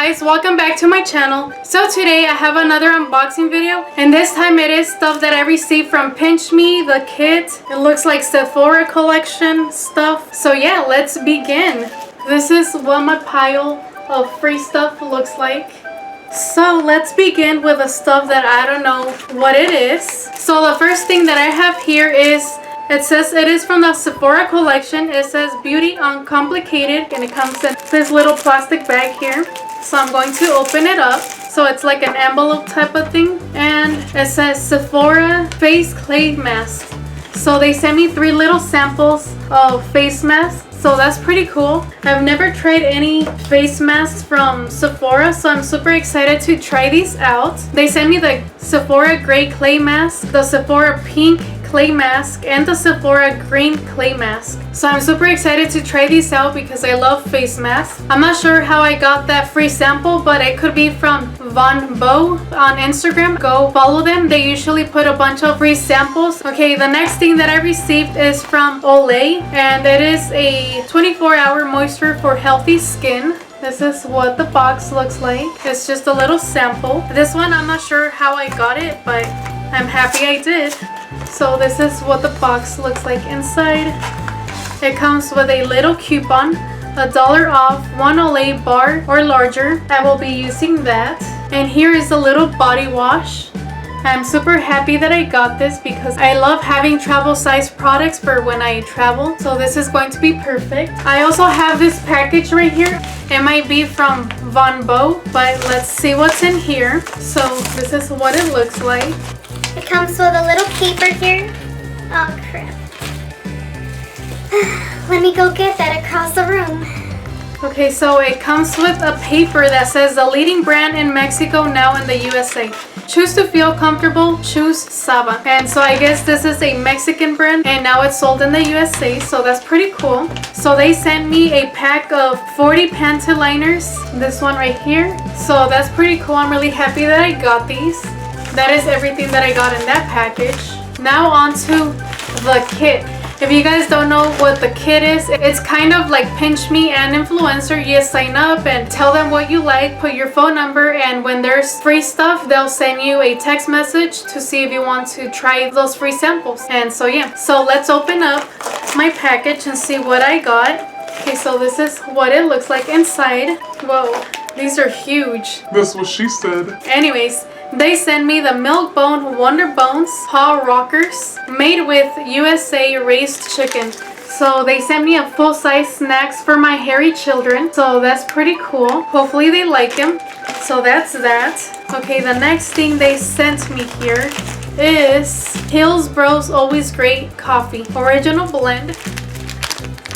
guys, welcome back to my channel. So today I have another unboxing video, and this time it is stuff that I received from Pinchme, the kit. It looks like Sephora collection stuff. So yeah, let's begin. This is what my pile of free stuff looks like. So let's begin with the stuff that I don't know what it is. So the first thing that I have here is, it says it is from the Sephora collection. It says Beauty Uncomplicated, and it comes in this little plastic bag here. So I'm going to open it up. So it's like an envelope type of thing, and it says Sephora face clay mask. So they sent me 3 little samples of face masks. So that's pretty cool. I've never tried any face masks from Sephora, so I'm super excited to try these out. They sent me the Sephora gray clay mask, the Sephora pink clay mask, and the Sephora green clay mask. So I'm super excited to try these out because I love face masks. I'm not sure how I got that free sample, but it could be from Vonbeau on Instagram. Go follow them. They usually put a bunch of free samples. Okay, the next thing that I received is from Olay, and it is a 24-hour moisture for healthy skin. This is what the box looks like. It's just a little sample. This one, I'm not sure how I got it, but I'm happy I did. So this is what the box looks like inside. It comes with a little coupon, $1 off 1 Olay bar or larger. I will be using that. And here is a little body wash. I'm super happy that I got this because I love having travel size products for when I travel. So this is going to be perfect. I also have this package right here. It might be from Vonbeau, but let's see what's in here. So this is what it looks like. It comes with a little paper here. Oh crap. Let me go get that across the room. Okay, so it comes with a paper that says the leading brand in Mexico, now in the USA. Choose to feel comfortable, choose Saba. And so I guess this is a Mexican brand and now it's sold in the USA, so that's pretty cool. So they sent me a pack of 40 panty liners, this one right here. So that's pretty cool. I'm really happy that I got these. That is everything that I got in that package. Now on to the kit. If you guys don't know what the kit is, it's kind of like Pinchme and Influencer. You just sign up and tell them what you like, put your phone number, and when there's free stuff, they'll send you a text message to see if you want to try those free samples. And so yeah, so let's open up my package and see what I got. Okay, so this is what it looks like inside. Whoa, these are huge. That's what she said. Anyways, they send me the Milk Bone Wonder Bones Paw Rockers made with USA raised chicken. So they sent me a full-size snacks for my hairy children. So that's pretty cool. Hopefully they like them. So that's that. Okay, the next thing they sent me here is Hillsboro's Always Great Coffee Original Blend.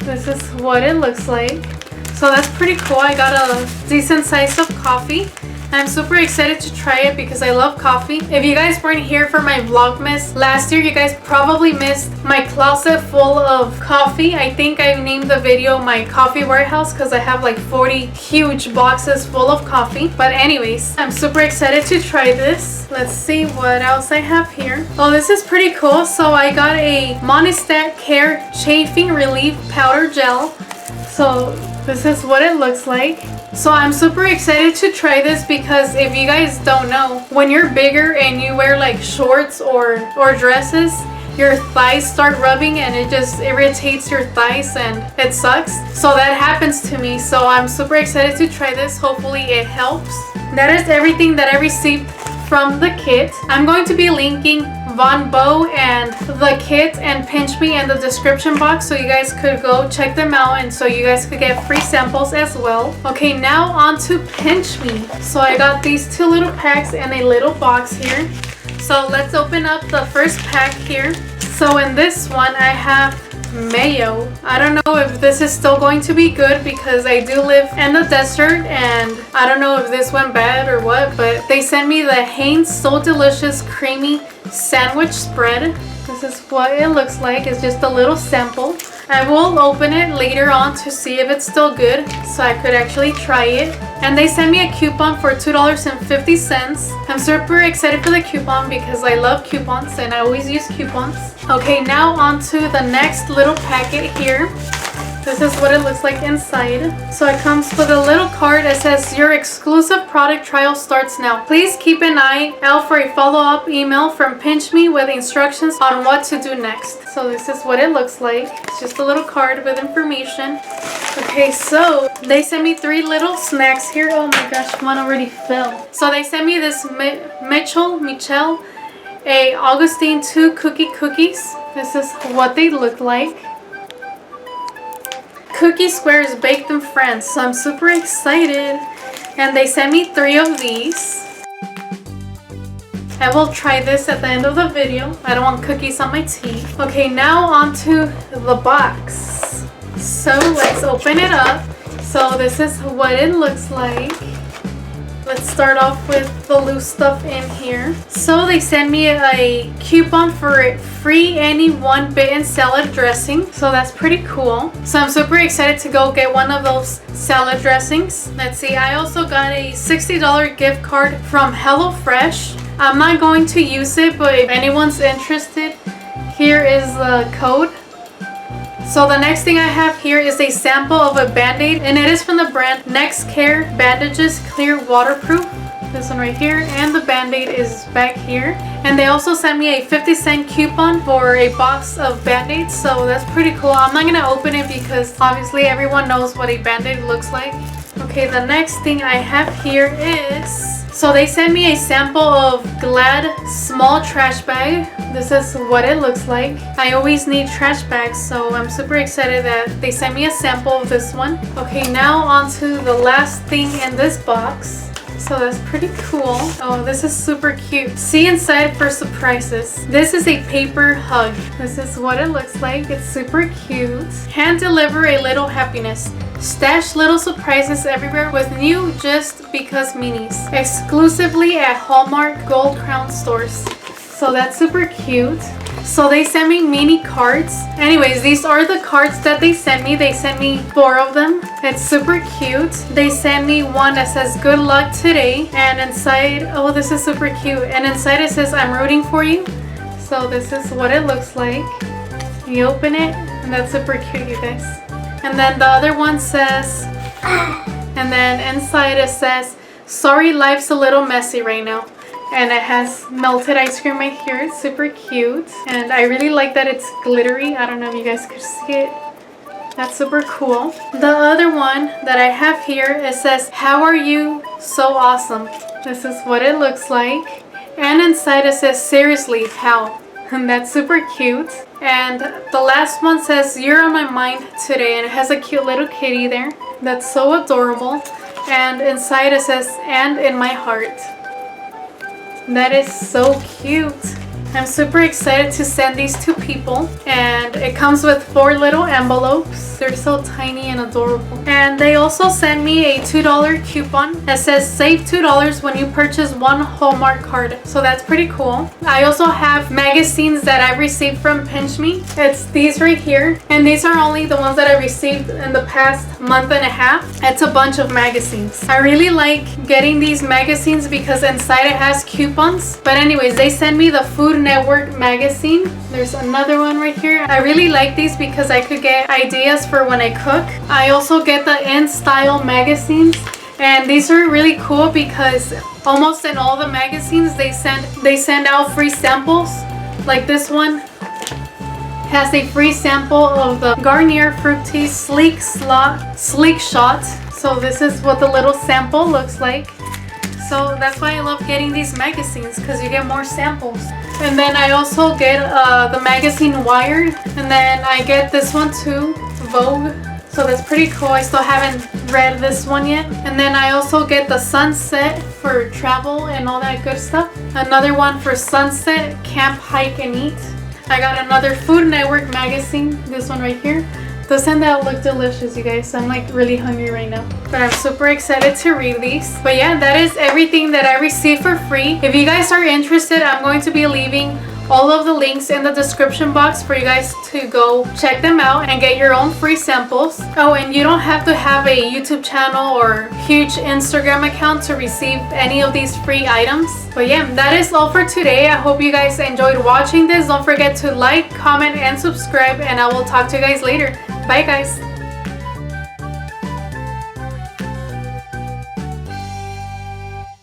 This is what it looks like. So that's pretty cool. I got a decent size of coffee. I'm super excited to try it because I love coffee. If you guys weren't here for my Vlogmas last year, you guys probably missed my closet full of coffee. I think I named the video my coffee warehouse because I have like 40 huge boxes full of coffee. But anyways, I'm super excited to try this. Let's see what else I have here. Oh, this is pretty cool. So I got a Monistat Care Chafing Relief Powder Gel. So this is what it looks like. So I'm super excited to try this because if you guys don't know, when you're bigger and you wear like shorts or dresses, your thighs start rubbing and it just irritates your thighs and it sucks. So that happens to me. So I'm super excited to try this. Hopefully it helps. That is everything that I received from the kit. I'm going to be linking Vonbeau and the kit and Pinchme in the description box so you guys could go check them out and so you guys could get free samples as well. Okay, now on to Pinchme. So I got these 2 little packs in a little box here. So let's open up the first pack here. So in this one I have mayo. I don't know if this is still going to be good because I do live in the desert and I don't know if this went bad or what, but they sent me the Heinz So Delicious Creamy Sandwich Spread. This is what it looks like. It's just a little sample. I will open it later on to see if it's still good so I could actually try it. And they sent me a coupon for $2.50. I'm super excited for the coupon because I love coupons and I always use coupons. Okay, now on to the next little packet here. This is what it looks like inside. So it comes with a little card that says your exclusive product trial starts now. Please keep an eye out for a follow-up email from Pinchme with instructions on what to do next. So this is what it looks like. It's just a little card with information. Okay, so they sent me 3 little snacks here. Oh my gosh, one already fell. So they sent me this Michel a Augustine 2 cookies. This is what they look like. Cookie squares baked in France. So I'm super excited. And they sent me 3 of these. I will try this at the end of the video. I don't want cookies on my teeth. Okay, now onto the box. So let's open it up. So this is what it looks like. Let's start off with the loose stuff in here. So they sent me a coupon for free any 1-bitten salad dressing. So that's pretty cool. So I'm super excited to go get one of those salad dressings. Let's see, I also got a $60 gift card from HelloFresh. I'm not going to use it, but if anyone's interested, here is the code. So the next thing I have here is a sample of a Band-Aid, and it is from the brand NextCare Bandages Clear Waterproof. This one right here, and the Band-Aid is back here. And they also sent me a 50-cent coupon for a box of Band-Aids, so that's pretty cool. I'm not gonna open it because obviously everyone knows what a Band-Aid looks like. Okay, the next thing I have here is... So they sent me a sample of Glad small trash bag. This is what it looks like. I always need trash bags, so I'm super excited that they sent me a sample of this one. Okay, now onto the last thing in this box. So that's pretty cool. Oh, this is super cute. See inside for surprises. This is a paper hug. This is what it looks like. It's super cute. Hand deliver a little happiness. Stash little surprises everywhere with new Just Because minis. Exclusively at Hallmark Gold Crown stores. So that's super cute. So they sent me mini cards. Anyways, these are the cards that they sent me. They sent me 4 of them. It's super cute. They sent me one that says good luck today. And inside, oh, this is super cute. And inside it says I'm rooting for you. So this is what it looks like. You open it and that's super cute, you guys. And then the other one says, and then inside it says, sorry life's a little messy right now. And it has melted ice cream right here. It's super cute. And I really like that it's glittery. I don't know if you guys could see it. That's super cool. The other one that I have here, it says, how are you? So awesome. This is what it looks like. And inside it says, seriously, how? And that's super cute. And the last one says, you're on my mind today. And it has a cute little kitty there. That's so adorable. And inside it says, and in my heart. That is so cute. I'm super excited to send these to people. And it comes with 4 little envelopes. They're so tiny and adorable. And they also sent me a $2 coupon that says save $2 when you purchase 1 Hallmark card. So that's pretty cool. I also have magazines that I received from Pinchme. It's these right here. And these are only the ones that I received in the past month and a half. It's a bunch of magazines. I really like getting these magazines because inside it has coupons. But anyways, they sent me the Food Network magazine. There's another one right here. I really like these because I could get ideas for when I cook. I also get the In Style magazines, and these are really cool because almost in all the magazines they send out free samples. Like this one has a free sample of the Garnier Fructis Sleek Shot. So this is what the little sample looks like. So that's why I love getting these magazines, because you get more samples. And then I also get the magazine Wired. And then I get this one too, Vogue. So that's pretty cool. I still haven't read this one yet. And then I also get the Sunset for travel and all that good stuff. Another one for Sunset, Camp, Hike, and Eat. I got another Food Network magazine, this one right here. Doesn't that look delicious, you guys? I'm like really hungry right now. But I'm super excited to read these. But yeah, that is everything that I received for free. If you guys are interested, I'm going to be leaving all of the links in the description box for you guys to go check them out and get your own free samples. Oh, and you don't have to have a YouTube channel or huge Instagram account to receive any of these free items. But yeah, that is all for today. I hope you guys enjoyed watching this. Don't forget to like, comment, and subscribe, and I will talk to you guys later. Bye guys.